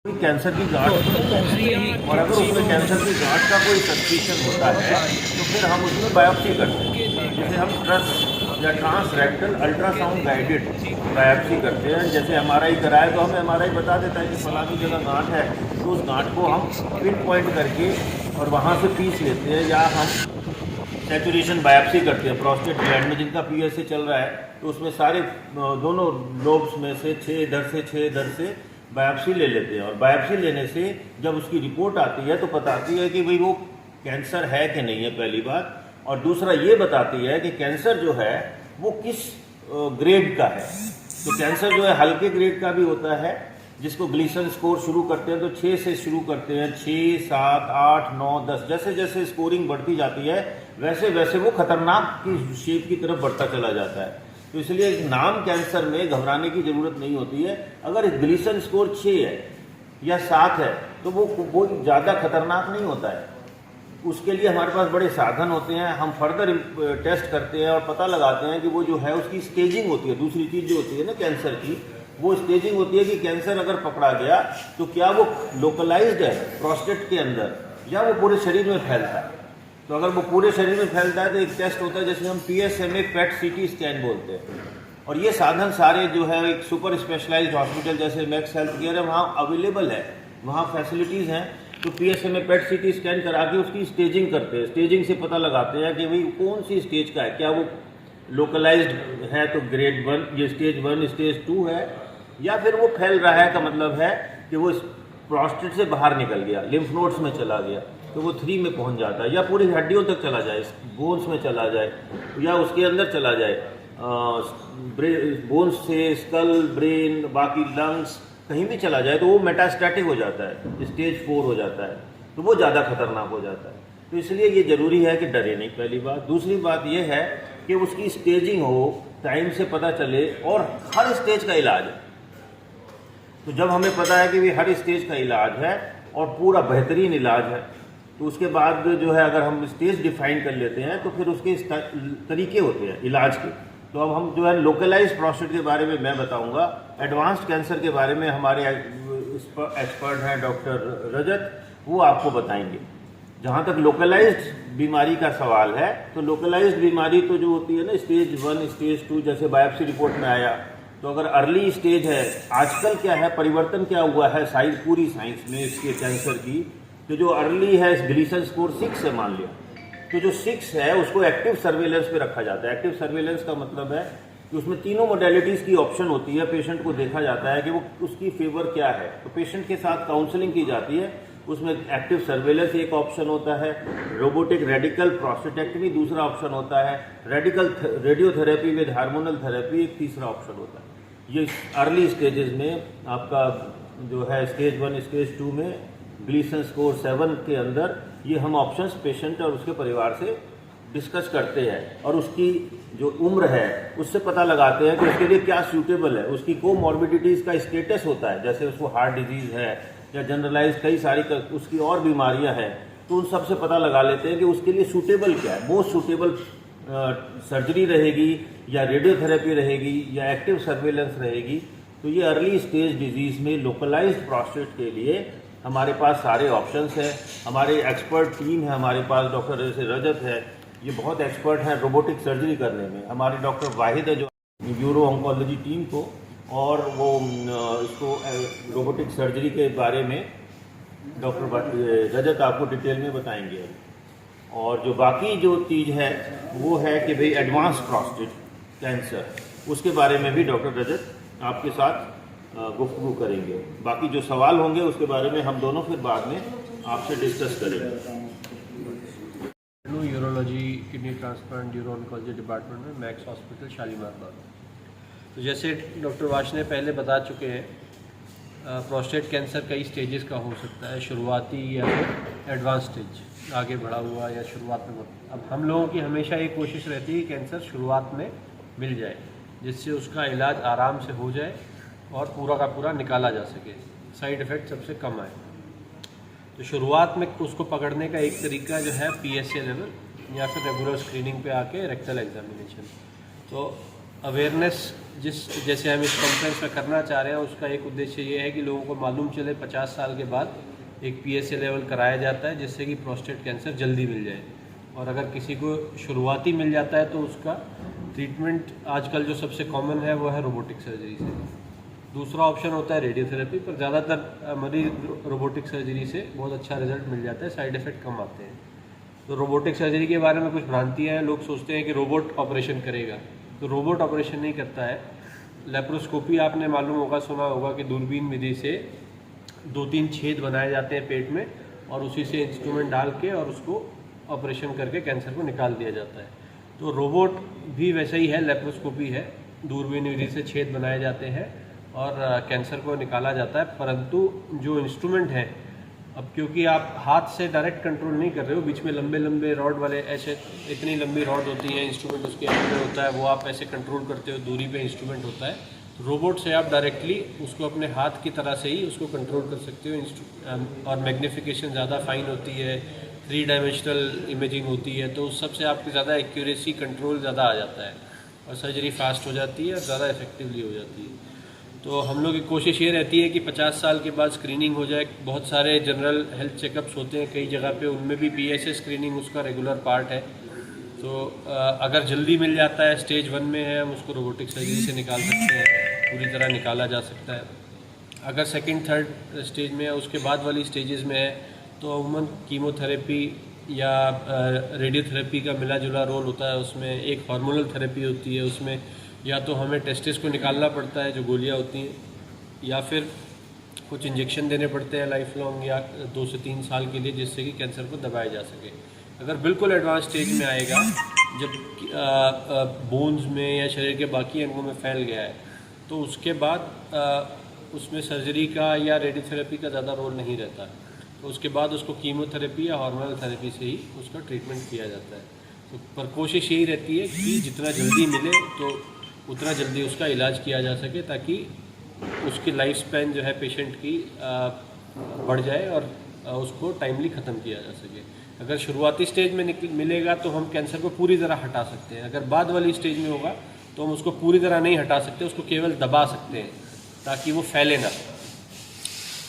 कोई कैंसर की गांठ और अगर उसमें कैंसर की गांठ का कोई सस्पिशन होता है तो फिर हम उसमें बायोप्सी करते हैं, जिसे हम trans rectal ultrasound guided biopsy करते हैं। जैसे एमआरआई कराए तो हमें एमआरआई बता देता है कि फलानी जगह गांठ है, तो उस गांठ को हम पिन पॉइंट करके और वहाँ से पीस लेते हैं, या हम सैचुरेशन बायोप्सी करते हैं प्रोस्टेट ग्लैंड में जिनका पीएसए चल रहा है, तो उसमें सारे दोनों लोब्स में से 6 इधर से बायोप्सी ले लेते हैं। और बायोप्सी लेने से जब उसकी रिपोर्ट आती है तो बताती है कि भाई वो कैंसर है कि नहीं है, पहली बात। और दूसरा ये बताती है कि कैंसर जो है वो किस ग्रेड का है। तो कैंसर जो है हल्के ग्रेड का भी होता है, जिसको ग्लीसन स्कोर शुरू करते हैं तो 6 से शुरू करते हैं, 6, 7, 8, 9, 10, जैसे जैसे स्कोरिंग बढ़ती जाती है वैसे वैसे वो खतरनाक की शेप की तरफ बढ़ता चला जाता है। तो इसलिए नाम कैंसर में घबराने की जरूरत नहीं होती है। अगर ग्लीसन स्कोर 6 है या 7 है तो वो ज़्यादा खतरनाक नहीं होता है। उसके लिए हमारे पास बड़े साधन होते हैं, हम फर्दर टेस्ट करते हैं और पता लगाते हैं कि वो जो है उसकी स्टेजिंग होती है। दूसरी चीज़ जो होती है ना कैंसर की, वो स्टेजिंग होती है कि कैंसर अगर पकड़ा गया तो क्या वो लोकलाइज्ड है प्रोस्टेट के अंदर या वो पूरे शरीर में फैलता है। तो अगर वो पूरे शरीर में फैलता है तो एक टेस्ट होता है जिसे हम PSMA पेट CT स्कैन बोलते हैं। और ये साधन सारे जो है एक सुपर स्पेशलाइज्ड हॉस्पिटल जैसे मैक्स हेल्थ केयर है वहाँ अवेलेबल है, वहाँ फैसिलिटीज़ हैं। तो PSMA पेट CT स्कैन करा के उसकी स्टेजिंग करते हैं। स्टेजिंग से पता लगाते हैं कि भाई कौन सी स्टेज का है, क्या वो लोकलाइज्ड है तो ग्रेड 1 ये स्टेज 1 स्टेज 2 है, या फिर वो फैल रहा है का मतलब है कि वो प्रोस्टेट से बाहर निकल गया, लिम्फ नोड्स में चला गया तो वो 3 में पहुंच जाता है, या पूरी हड्डियों तक चला जाए, बोन्स में चला जाए या उसके अंदर चला जाए, बोन्स से स्कल, ब्रेन, बाकी लंग्स कहीं भी चला जाए तो वो मेटास्टैटिक हो जाता है, स्टेज 4 हो जाता है, तो वो ज़्यादा खतरनाक हो जाता है। तो इसलिए ये ज़रूरी है कि डरे नहीं, पहली बात। दूसरी बात ये है कि उसकी स्टेजिंग हो, टाइम से पता चले और हर स्टेज का इलाज है। तो जब हमें पता है कि भी हर स्टेज का इलाज है और पूरा बेहतरीन इलाज है, तो उसके बाद जो है अगर हम स्टेज डिफाइन कर लेते हैं तो फिर उसके तरीके होते हैं इलाज के। तो अब हम जो है लोकलाइज्ड प्रोस्टेट के बारे में मैं बताऊंगा। एडवांस्ड कैंसर के बारे में हमारे एक्सपर्ट हैं डॉक्टर रजत, वो आपको बताएंगे। जहाँ तक लोकलाइज्ड बीमारी का सवाल है तो लोकलाइज्ड बीमारी तो जो होती है ना स्टेज 1 स्टेज 2, जैसे बायोप्सी रिपोर्ट में आया, तो अगर अर्ली स्टेज है, आजकल क्या है परिवर्तन क्या हुआ है साइंस, पूरी साइंस में इसके कैंसर की, तो जो अर्ली है ग्लीसन स्कोर 6 है मान लिया, तो जो 6 है उसको एक्टिव सर्वेलेंस पे रखा जाता है। एक्टिव सर्वेलेंस का मतलब है कि उसमें तीनों मोडेलिटीज़ की ऑप्शन होती है। पेशेंट को देखा जाता है कि वो उसकी फेवर क्या है, तो पेशेंट के साथ काउंसलिंग की जाती है। उसमें एक्टिव सर्वेलेंस एक ऑप्शन होता है, रोबोटिक रेडिकल प्रोस्टेटेक्टमी दूसरा ऑप्शन होता है, रेडियोथेरेपी विद हार्मोनल थेरेपी एक तीसरा ऑप्शन होता है। ये अर्ली स्टेजेस में आपका जो है स्टेज 1 स्टेज 2 में ग्लीसन स्कोर 7 के अंदर ये हम ऑप्शंस पेशेंट और उसके परिवार से डिस्कस करते हैं और उसकी जो उम्र है उससे पता लगाते हैं कि उसके लिए क्या सूटेबल है। उसकी कोमॉर्बिडिटीज़ का स्टेटस होता है, जैसे उसको हार्ट डिजीज़ है या जनरलाइज कई सारी उसकी और बीमारियां हैं, तो उन सब से पता लगा लेते हैं कि उसके लिए सूटेबल क्या है। मोस्ट सूटेबल सर्जरी रहेगी या रेडियोथेरेपी रहेगी या एक्टिव सर्वेलेंस रहेगी। तो ये अर्ली स्टेज डिजीज़ में लोकलाइज्ड प्रोस्टेट के लिए हमारे पास सारे ऑप्शंस हैं। हमारे एक्सपर्ट टीम है, हमारे पास डॉक्टर जैसे रजत है, ये बहुत एक्सपर्ट हैं रोबोटिक सर्जरी करने में। हमारे डॉक्टर वाहिद है जो यूरो ऑन्कोलॉजी टीम को, और वो इसको रोबोटिक सर्जरी के बारे में डॉक्टर रजत आपको डिटेल में बताएंगे। और जो बाकी जो चीज़ है वो है कि भाई एडवांस प्रोस्टेट कैंसर, उसके बारे में भी डॉक्टर रजत आपके साथ गुफ्तगू करेंगे। बाकी जो सवाल होंगे उसके बारे में हम दोनों फिर बाद में आपसे डिस्कस करेंगे। Urology kidney transplant euro oncology department में मैक्स हॉस्पिटल शालीमार बाग। तो जैसे डॉक्टर वाश ने पहले बता चुके हैं, प्रोस्टेट कैंसर कई स्टेजेस का हो सकता है, शुरुआती या फिर एडवांस स्टेज, आगे बढ़ा हुआ या शुरुआत में। अब हम लोगों की हमेशा एक कोशिश रहती है कि कैंसर शुरुआत में मिल जाए, जिससे उसका इलाज आराम से हो जाए और पूरा का पूरा निकाला जा सके, साइड इफ़ेक्ट सबसे कम आए। तो शुरुआत में उसको पकड़ने का एक तरीका जो है PSA लेवल या फिर रेगुलर स्क्रीनिंग पे आके रेक्टल एग्जामिनेशन। तो अवेयरनेस जैसे हम इस कॉन्फ्रेंस में करना चाह रहे हैं, उसका एक उद्देश्य ये है कि लोगों को मालूम चले 50 साल के बाद एक PSA लेवल कराया जाता है, जिससे कि प्रोस्टेट कैंसर जल्दी मिल जाए। और अगर किसी को शुरुआती मिल जाता है तो उसका ट्रीटमेंट आजकल जो सबसे कॉमन है वो है रोबोटिक सर्जरी से। दूसरा ऑप्शन होता है रेडियोथेरेपी, पर ज़्यादातर मरीज रोबोटिक सर्जरी से बहुत अच्छा रिजल्ट मिल जाता है, साइड इफ़ेक्ट कम आते हैं। तो रोबोटिक सर्जरी के बारे में कुछ भ्रांतियाँ हैं, लोग सोचते हैं कि रोबोट ऑपरेशन करेगा, तो रोबोट ऑपरेशन नहीं करता है। लेप्रोस्कोपी आपने मालूम होगा, सुना होगा कि दूरबीन विधि से 2-3 छेद बनाए जाते हैं पेट में, और उसी से इंस्ट्रूमेंट डाल के और उसको ऑपरेशन करके कैंसर को निकाल दिया जाता है। तो रोबोट भी वैसा ही है, लेप्रोस्कोपी है, दूरबीन विधि से छेद बनाए जाते हैं और कैंसर को निकाला जाता है। परंतु जो इंस्ट्रूमेंट है, अब क्योंकि आप हाथ से डायरेक्ट कंट्रोल नहीं कर रहे हो, बीच में लंबे लंबे रॉड वाले ऐसे इतनी लंबी रॉड होती है, इंस्ट्रूमेंट उसके अंदर होता है, वो आप ऐसे कंट्रोल करते हो, दूरी पे इंस्ट्रूमेंट होता है। तो रोबोट से आप डायरेक्टली उसको अपने हाथ की तरह से ही उसको कंट्रोल कर सकते हो। और मैग्नीफिकेशन ज़्यादा फाइन होती है, 3 डायमेंशनल इमेजिंग होती है, तो उस सबसे आपकी ज़्यादा एक्यूरेसी कंट्रोल ज़्यादा आ जाता है और सर्जरी फास्ट हो जाती है और ज़्यादा इफेक्टिवली हो जाती है। तो हम लोग की कोशिश ये रहती है कि 50 साल के बाद स्क्रीनिंग हो जाए। बहुत सारे जनरल हेल्थ चेकअप्स होते हैं कई जगह पे, उनमें भी PSA स्क्रीनिंग उसका रेगुलर पार्ट है। तो अगर जल्दी मिल जाता है, स्टेज 1 में है, हम उसको रोबोटिक सर्जरी से निकाल सकते हैं, पूरी तरह निकाला जा सकता है। अगर सेकंड थर्ड स्टेज में है, उसके बाद वाली स्टेजेस में है, तो अमूमन कीमोथेरेपी या रेडियोथेरेपी का मिला जुला रोल होता है। उसमें एक हार्मोनल थेरेपी होती है, उसमें या तो हमें टेस्टिस को निकालना पड़ता है जो गोलियां होती हैं, या फिर कुछ इंजेक्शन देने पड़ते हैं लाइफ लॉन्ग या 2 से 3 साल के लिए, जिससे कि कैंसर को दबाया जा सके। अगर बिल्कुल एडवांस स्टेज में आएगा, जब बोन्स में या शरीर के बाकी अंगों में फैल गया है, तो उसके बाद उसमें सर्जरी का या रेडियोथेरेपी का ज़्यादा रोल नहीं रहता। तो उसके बाद उसको कीमोथेरेपी या हार्मोनल थेरेपी से ही उसका ट्रीटमेंट किया जाता है। तो पर कोशिश यही रहती है कि जितना जल्दी मिले तो उतना जल्दी उसका इलाज किया जा सके, ताकि उसकी लाइफ स्पैन जो है पेशेंट की बढ़ जाए और उसको टाइमली ख़त्म किया जा सके। अगर शुरुआती स्टेज में मिलेगा तो हम कैंसर को पूरी तरह हटा सकते हैं। अगर बाद वाली स्टेज में होगा तो हम उसको पूरी तरह नहीं हटा सकते, उसको केवल दबा सकते हैं ताकि वो फैले ना।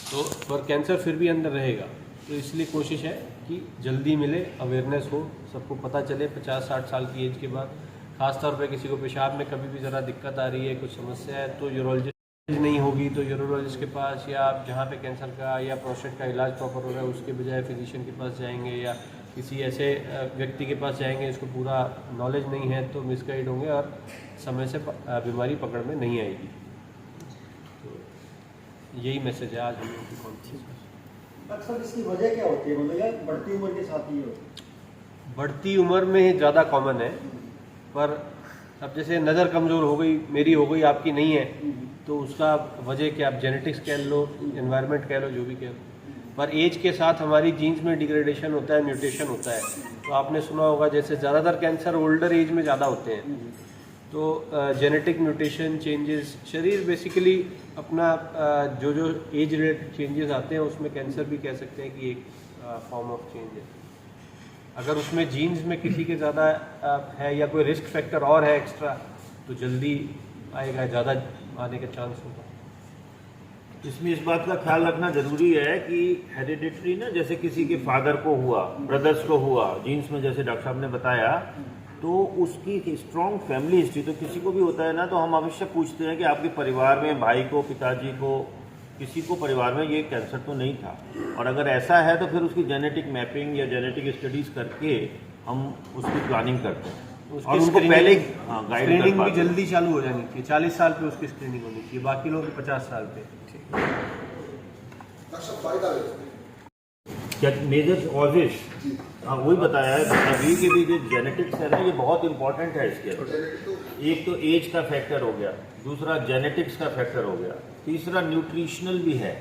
तो पर कैंसर फिर भी अंदर रहेगा। तो इसलिए कोशिश है कि जल्दी मिले, अवेयरनेस हो, सबको पता चले 50-60 साल की एज के बाद। ख़ास तौर पे किसी को पेशाब में कभी भी ज़रा दिक्कत आ रही है, कुछ समस्या है, तो यूरोलॉजिस्ट नहीं होगी तो यूरोलॉजिस्ट के पास, या आप जहाँ पे कैंसर का या प्रोस्टेट का इलाज प्रॉपर हो रहा है उसके बजाय फिजिशियन के पास जाएंगे, या किसी ऐसे व्यक्ति के पास जाएंगे जिसको पूरा नॉलेज नहीं है, तो मिसगाइड होंगे और समय से बीमारी पकड़ में नहीं आएगी। तो यही मैसेज है आज हम लोगों की कॉन्फ्रेंस में। अक्सर इसकी वजह क्या होती है, मतलब या बढ़ती उम्र के साथ ही होती है? बढ़ती उम्र में ज़्यादा कॉमन है, पर अब जैसे नज़र कमज़ोर हो गई, मेरी हो गई, आपकी नहीं है, तो उसका वजह क्या, आप जेनेटिक्स कह लो, एनवायरनमेंट कह लो, जो भी कह लो, पर एज के साथ हमारी जीन्स में डिग्रेडेशन होता है, म्यूटेशन होता है। तो आपने सुना होगा जैसे ज़्यादातर कैंसर ओल्डर एज में ज़्यादा होते हैं। तो जेनेटिक म्यूटेशन चेंजेस, शरीर बेसिकली अपना जो एज रिलेटेड चेंजेस आते हैं उसमें कैंसर भी कह सकते हैं कि एक फॉर्म ऑफ चेंज है। अगर उसमें जीन्स में किसी के ज़्यादा है या कोई रिस्क फैक्टर और है एक्स्ट्रा, तो जल्दी आएगा, ज़्यादा आने का चांस होगा। इसमें इस बात का ख्याल रखना जरूरी है कि हेरिडिटरी ना, जैसे किसी के फादर को हुआ, ब्रदर्स को हुआ, जीन्स में जैसे डॉक्टर साहब ने बताया, तो उसकी स्ट्रॉन्ग फैमिली हिस्ट्री, तो किसी को भी होता है ना, तो हम अवश्य पूछते हैं कि आपके परिवार में भाई को, पिताजी को, किसी को परिवार में ये कैंसर तो नहीं था, और अगर ऐसा है तो फिर उसकी जेनेटिक मैपिंग या जेनेटिक स्टडीज करके हम उसकी प्लानिंग करते हैं और उनको पहले गाइड स्क्रीनिंग भी जल्दी चालू हो जानी चाहिए। 40 साल पे उसकी स्क्रीनिंग होनी चाहिए, बाकी लोग 50 साल पे। क्या मेजर कॉजेज, हाँ वही बताया है अभी के भी, जो जेनेटिक्स है ना, ये बहुत इंपॉर्टेंट है इसके अंदर। एक तो एज का फैक्टर हो गया, दूसरा जेनेटिक्स का फैक्टर हो गया, तीसरा न्यूट्रिशनल भी है।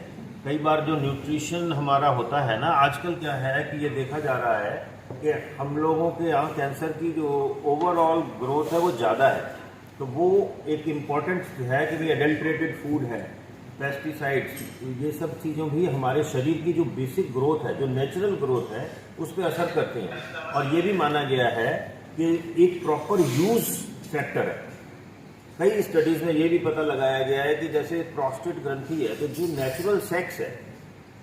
कई बार जो न्यूट्रिशन हमारा होता है ना, आजकल क्या है कि ये देखा जा रहा है कि हम लोगों के यहाँ कैंसर की जो ओवरऑल ग्रोथ है वो ज़्यादा है। तो वो एक इम्पॉर्टेंट है कि भाई एडल्ट्रेटेड फूड है, पेस्टिसाइड्स, ये सब चीज़ों भी हमारे शरीर की जो बेसिक ग्रोथ है, जो नेचुरल ग्रोथ है, उस पर असर करते हैं। और ये भी माना गया है कि एक प्रॉपर यूज फैक्टर है, कई स्टडीज में ये भी पता लगाया गया है कि जैसे प्रोस्टेट ग्रंथि है, तो जो नेचुरल सेक्स है,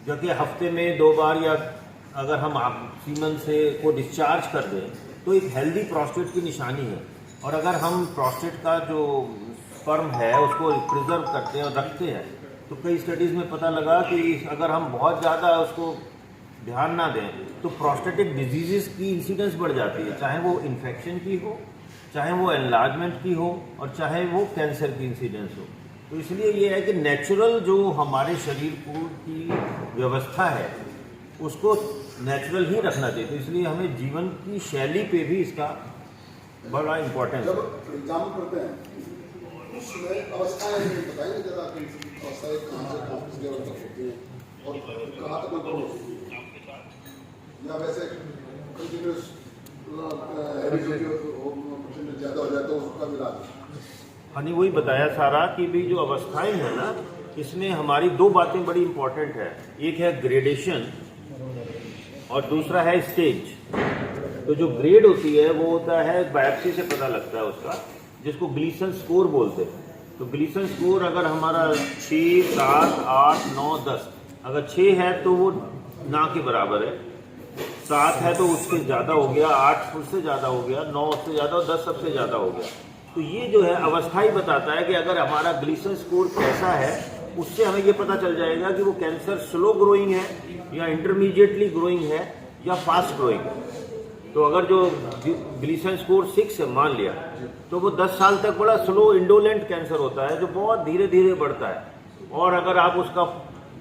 जो कि हफ्ते में 2 बार या अगर हम सीमन से को डिस्चार्ज कर दें तो एक हेल्दी प्रोस्टेट की निशानी है। और अगर हम प्रोस्टेट का जो स्पर्म है उसको प्रिजर्व करते हैं और रखते हैं, तो कई स्टडीज़ में पता लगा कि अगर हम बहुत ज़्यादा उसको ध्यान ना दें तो प्रोस्टेटिक डिजीज़ की इंसिडेंस बढ़ जाती है, चाहे वो इन्फेक्शन की हो, चाहे वो एनलार्जमेंट की हो, और चाहे वो कैंसर की इंसिडेंस हो। तो इसलिए ये है कि नेचुरल जो हमारे शरीर को की व्यवस्था है उसको नेचुरल ही रखना चाहिए। तो इसलिए हमें जीवन की शैली पे भी इसका बड़ा इम्पोर्टेंस है। जब एग्जाम करते हैं उसमें अवस्थाएं बताएंगे जरा, अवस्थाएं कहाँ से किस लेवल तक होती हैं और कहाँ तक कंट्रोल होती है, या वैसे कंटिन्यूस परसेंटेज ज़्यादा हो जाए तो उसका भी इलाज? हाँ नहीं, वही बताया सारा कि भी जो अवस्थाएं हैं ना, इसमें हमारी 2 बातें बड़ी इंपॉर्टेंट है। एक है ग्रेडेशन और दूसरा है स्टेज। तो जो ग्रेड होती है वो होता है बायोप्सी से पता लगता है उसका, जिसको ग्लीसन स्कोर बोलते हैं। तो ग्लीसन स्कोर अगर हमारा 6, 7, 8, 9, 10, अगर 6 है तो वो ना के बराबर है, 7 है तो उससे ज़्यादा हो गया, 8 उससे ज़्यादा हो गया, 9 उससे ज़्यादा और 10 सबसे ज़्यादा हो गया। तो ये जो है अवस्था ही बताता है कि अगर हमारा ग्लीसन स्कोर कैसा है, उससे हमें ये पता चल जाएगा कि वो कैंसर स्लो ग्रोइंग है या इंटरमीडिएटली ग्रोइंग है या फास्ट ग्रोइंग है। तो अगर जो ग्लीसन स्कोर 6 है मान लिया, तो वो 10 साल तक बड़ा स्लो इंडोलेंट कैंसर होता है जो बहुत धीरे धीरे बढ़ता है। और अगर आप उसका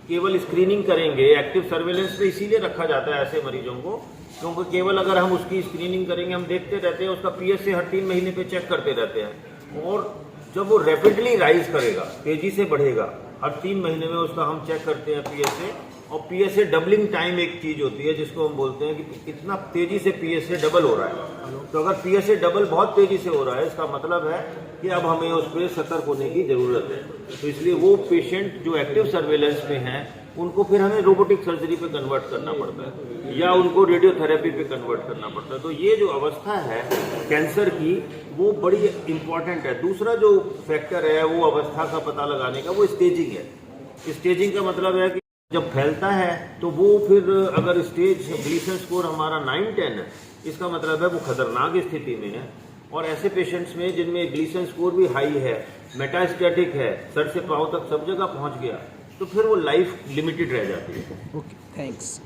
केवल स्क्रीनिंग करेंगे, एक्टिव सर्वेलेंस पे इसीलिए रखा जाता है ऐसे मरीजों को, क्योंकि केवल अगर हम उसकी स्क्रीनिंग करेंगे, हम देखते रहते हैं, उसका पीएसए हर 3 महीने पे चेक करते रहते हैं, और जब वो रैपिडली राइज करेगा, तेजी से बढ़ेगा, हर 3 महीने में उसका हम चेक करते हैं पीएसए। और पीएसए डबलिंग टाइम एक चीज होती है जिसको हम बोलते हैं कि कितना तेजी से पीएसए डबल हो रहा है। तो अगर पीएसए डबल बहुत तेजी से हो रहा है, इसका मतलब है कि अब हमें उस पर सतर्क होने की जरूरत है। तो इसलिए वो पेशेंट जो एक्टिव सर्वेलेंस में हैं उनको फिर हमें रोबोटिक सर्जरी पे कन्वर्ट करना पड़ता है या उनको रेडियोथेरेपी पे कन्वर्ट करना पड़ता है। तो ये जो अवस्था है कैंसर की वो बड़ी इंपॉर्टेंट है। दूसरा जो फैक्टर है वो अवस्था का पता लगाने का, वो स्टेजिंग है। स्टेजिंग का मतलब है कि जब फैलता है तो वो फिर अगर स्टेज ग्लीसन स्कोर हमारा 9-10 है, इसका मतलब है वो खतरनाक स्थिति में है। और ऐसे पेशेंट्स में जिनमें ग्लीसन स्कोर भी हाई है, मेटास्टैटिक है, सर से पांव तक सब जगह पहुंच गया, तो फिर वो लाइफ लिमिटेड रह जाती है। Okay, thanks.